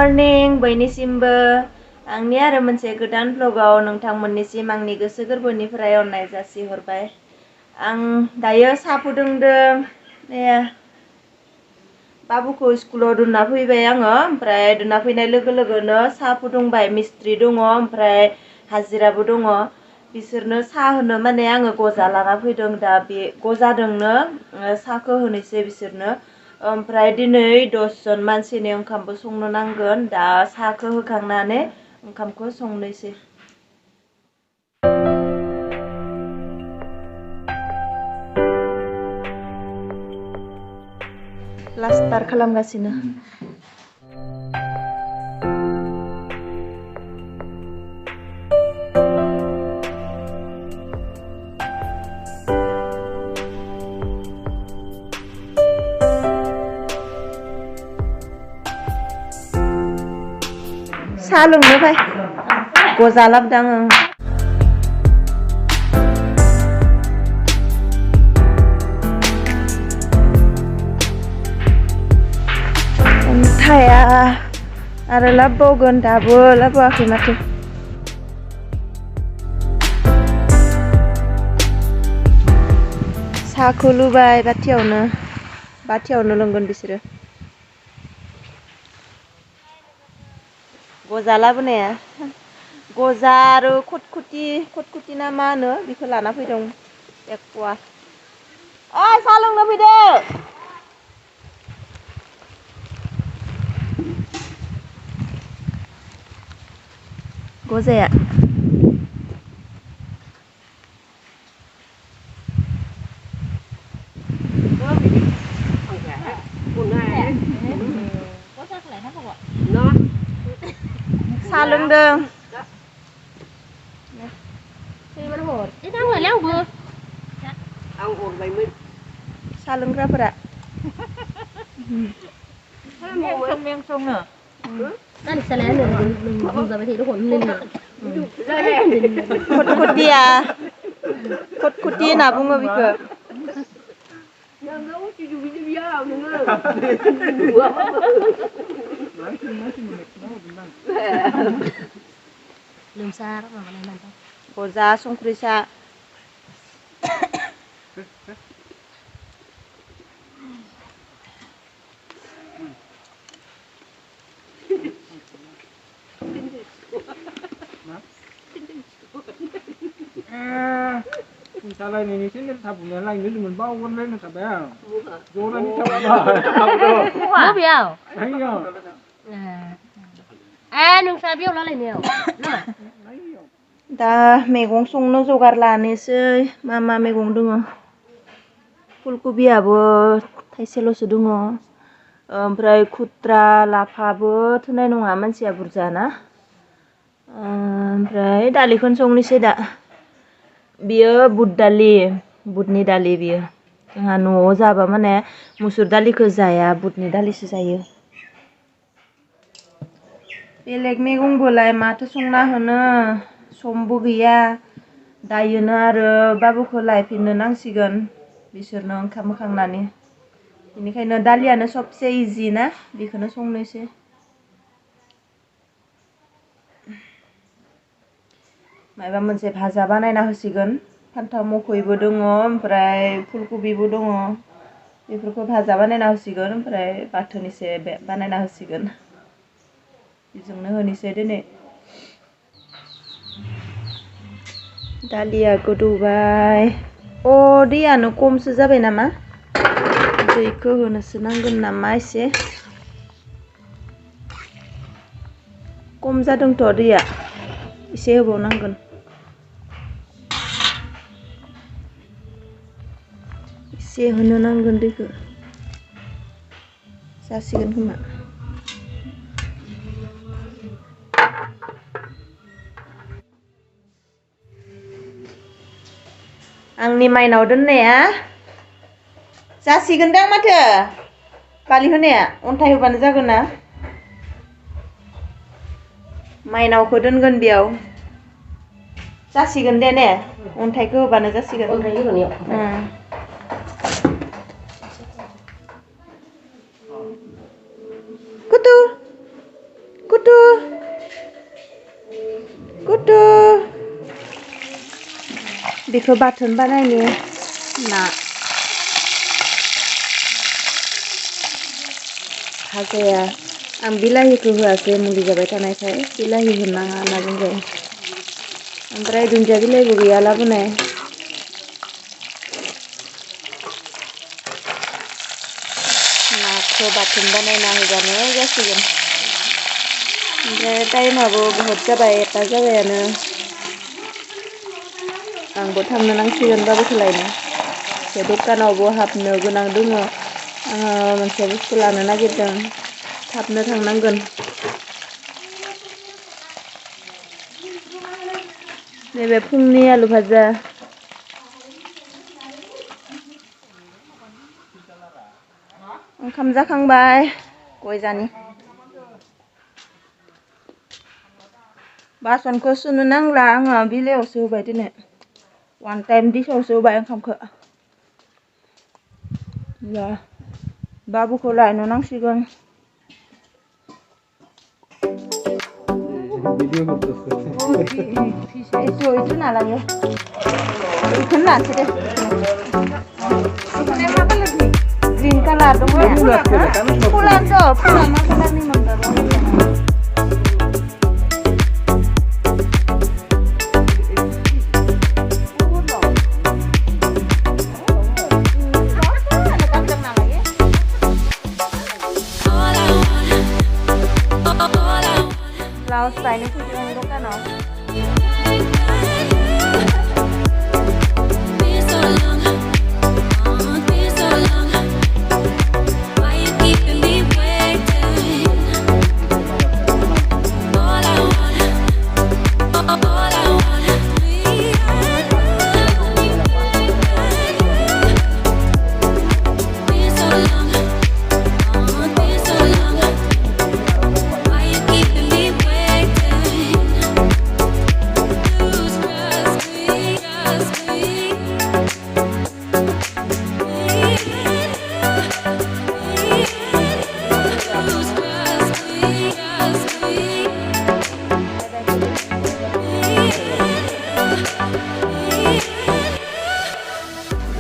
Morning बयनिसिमबो आंनि आरो मोनसे गोदान ब्लगाव नोंथांमोननिसिम आंनि गोसो गोरबोनिफ्राय अननाय जासिहरबाय। आं दायो साहा फुदुंदों। बाबुखौ स्कुलाव दोनना फैबाय आङो, ओमफ्राय दोनना फैनाय लोगो लोगोनो साहा फुदुंबाय। मिस्ट्रि दङ, ओमफ्राय हाजिराबो दङ। बिसोरनो साहा होनो माने आङो गजा लाना फैदों। दा बे गजादोंनो साहाखौ होनोसै बिसोरनो। ओमफ्राय दिनै 10 जन मानसिनि ओंखामबो संनो नांगोन। दा साहाखौ होखांनानै ओंखामखौ संनोसै। प्लास्टार खालामगासिनो। साहा लोंनो फाय, गजा लाबोदों आं। अन्थाया आरो लाबोबावगोन, दाबो लाबोआखै माथो। साहाखौ लुबाय बाथियावनो लोंगोन बिसोरो। गजा लाबोनाया गजा आरो खटखुटि ना मा होनो बेखौ लाना फैदों एक पवा। ओइ साहा लोंनो फैदो। गजाया साहा लोंदों। साहा लोंग्राफोरा खटखुटि होनना बुङो बेखौ। गजा संख्रि सा। Ini sini sabunnya lain ini bawa lain sampai ya. Joran itu Có biểu. Ayo. Nung sabiau lah lainnya. दा मैगं संनो जगार लानोसै। मा मैगं दङ? फुलकबियाबो थाइसेल'सो दङ। ओमफ्राय खुट्रा लाफाबो थोनाय नङा, मानसिया बुरजा ना। ओमफ्राय दालिखौनो संनोसै दा। बियो बुटनि दालि बियो। जोंहा न'आव जाबा माने मुसुर दालिखौ जाया, बुटनि दालिसो जायो। बेलेग मैगंबोलाय माथो संना होनो, समबो गैया। दायोनो आरो बाबुखौ लायफिननो नांसिगोन बिसोरनो ओंखाम होखांनानै। बेनिखायनो दालियानो सबसे इजि ना, बेखौनो संनोसै। माबा मोनसे भाजा बानायना होसिगोन। फान्थाव मोखैबो दङ, ओमफ्राय फुलकबिबो दङ। बेफोरखौ भाजा बानायना होसिगोन, ओमफ्राय बाथोन एसे बानायना होसिगोन। बेजोंनो होनोसै दिनै। दालिया गोदौबाय। दैयानो खमसो जाबाय नामा? दैखौ होनोसो नांगोन नामा एसे। खम जादोंथ' दैया, एसे होबावनांगोन। एसे होनो नांगोन दैखौ। जासिगोन खोमा। आंनि माइनाव दोननाया जासिगोनदां माथो। बालि होनाया अन्थाइ होबानो जागोन ना। माइनावखौ दोनगोन बेयाव। जासिगोन दे ने, अन्थाइखौ होबानो जासिगोन। कुतु बेखौ बाथोन बानायनि ना भाजाया आं बिलाहिखौ होआसै मुलि जाबाय थानायखाय बिलाहि होनाङा होनना बुंबाय ओमफ्राय दुन्दिया बिलाइबो गैया लाबोनाय नाखौ बाथोन बानायना होबानो जासिगोन ओमफ्राय टाइमाबो बहुत जाबाय 1टा जाबायानो आंबो थांनो नांसिगोन बाबाखौ लायनो बे दखानावबो हाबनो गोनां दङ आङो मोनसे बुस्थु लानो नागिरदों थाबनो थांनांगोन नैबे फुंनि आलु भाजा ओंखाम जाखांबाय गय जानि बासनखौ सुनो नांला आङो बिलायावसो होबाय दिनै 1 टाइम डिसावसो होबाय ओंखामखौ दा बाबुखौ लायनो नांसिगोन itu nalangnya itu nasi deh ini apa color nih green color dong ya pulang tuh pulang mah color nih mantap Blouse ini tujuan bukan oh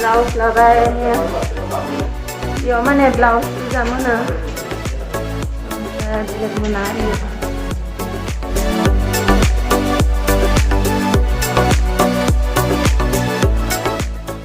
Blouse labai nih yo mana blouse juga mana dilihat menarik